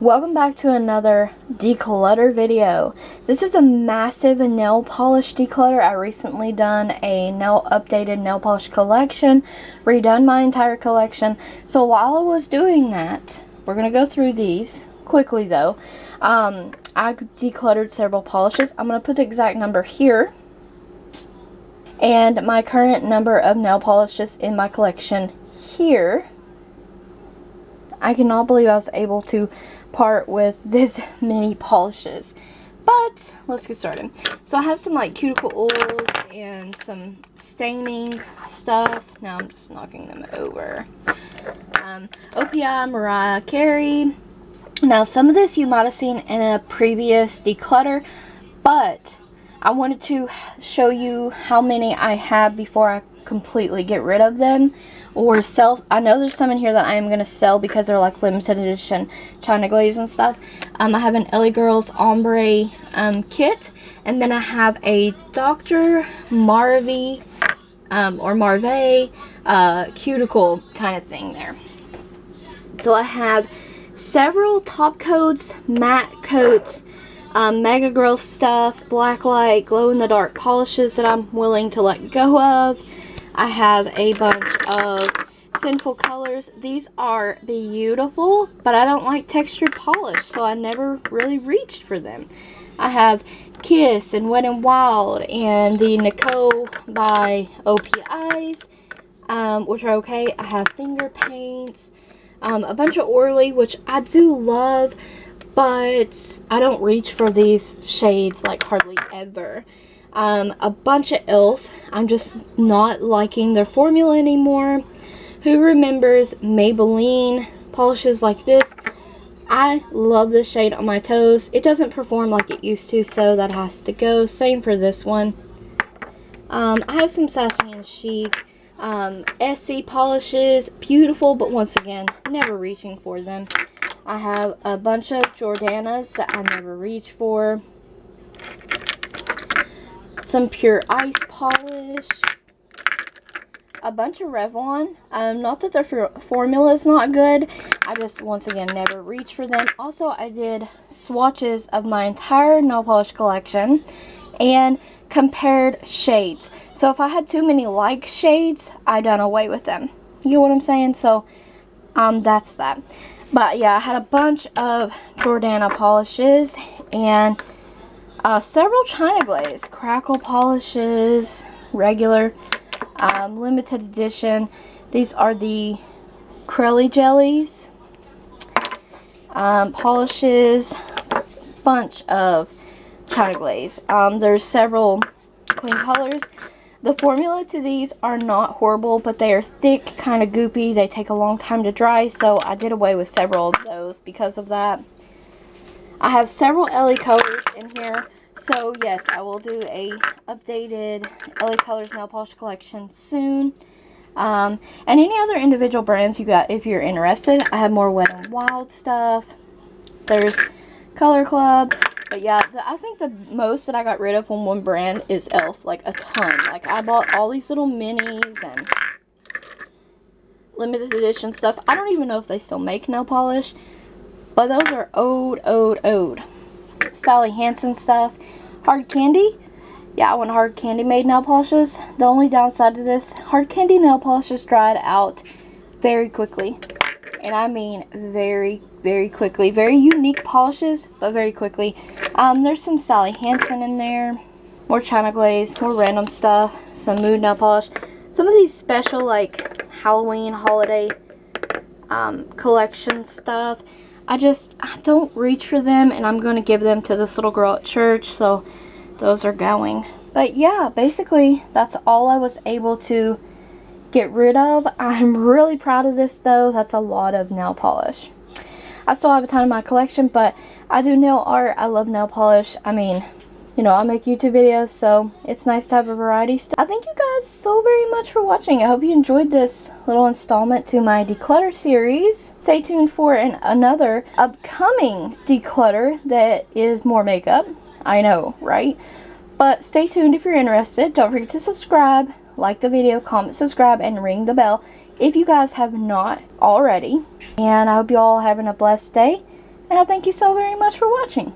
Welcome back to another declutter video. This is a massive nail polish declutter. I recently done a updated nail polish collection, redone my entire collection. So while I was doing that, we're going to go through these quickly though. I decluttered several polishes. I'm going to put the exact number here. And my current number of nail polishes in my collection here. I cannot believe I was able to part with this many polishes, but let's get started. So I have some like cuticle oils and some staining stuff. Now I'm just knocking them over. OPI Mariah Carey. Now some of this you might have seen in a previous declutter, but I wanted to show you how many I have before I completely get rid of them or sell. I know there's some in here that I am going to sell because they're like limited edition China glaze and stuff. I have an LA Girls ombre kit, and then I have a Dr. Marvey or Marve cuticle kind of thing there. So I have several top coats, matte coats, Mega Girl stuff, blacklight, glow in the dark polishes that I'm willing to let go of. I have a bunch of Sinful Colors. These are beautiful, but I don't like textured polish, so I never really reached for them. I have Kiss and Wet n Wild and the Nicole by OPIs, which are okay. I have Finger Paints, a bunch of Orly, which I do love, but I don't reach for these shades like hardly ever. A bunch of e.l.f. I'm just not liking their formula anymore. Who remembers Maybelline polishes like this? I love this shade on my toes. It doesn't perform like it used to, so that has to go. Same for this one. I have some Sassy and Chic SC polishes. Beautiful, but once again, never reaching for them. I have a bunch of Jordanas that I never reach for. Some Pure Ice polish. A bunch of Revlon. Not that their formula is not good. I just, once again, never reach for them. Also, I did swatches of my entire nail polish collection and compared shades. So if I had too many like shades, I done away with them. You know what I'm saying? So, that's that. But yeah, I had a bunch of Jordana polishes and several China glaze, crackle polishes, regular, limited edition. These are the Crelly jellies, polishes, bunch of China glaze. There's several clean colors. The formula to these are not horrible, but they are thick, kind of goopy. They take a long time to dry, so I did away with several of those because of that. I have several LA Colors in here, so yes, I will do a updated LA Colors nail polish collection soon. And any other individual brands you got, if you're interested. I have more Wet n Wild stuff. There's Color Club. But yeah, I think the most that I got rid of on one brand is e.l.f. Like a ton. Like I bought all these little minis and limited edition stuff. I don't even know if they still make nail polish. But those are old. Sally Hansen stuff. Hard Candy. Yeah, I want Hard Candy made nail polishes. The only downside to this, Hard Candy nail polishes dried out very quickly. And I mean very, very quickly. Very unique polishes, but very quickly. There's some Sally Hansen in there. More China glaze, more random stuff. Some Mood nail polish. Some of these special like Halloween holiday collection stuff. I don't reach for them, and I'm going to give them to this little girl at church, so those are going. But yeah, basically that's all I was able to get rid of. I'm really proud of this though. That's a lot of nail polish. I still have a ton in my collection, but I do nail art. I love nail polish. I mean, you know, I make YouTube videos, so it's nice to have a variety. I thank you guys so very much for watching. I hope you enjoyed this little installment to my declutter series. Stay tuned for another upcoming declutter that is more makeup. I know, right? But stay tuned if you're interested. Don't forget to subscribe, like the video, comment, subscribe, and ring the bell if you guys have not already. And I hope you all having a blessed day. And I thank you so very much for watching.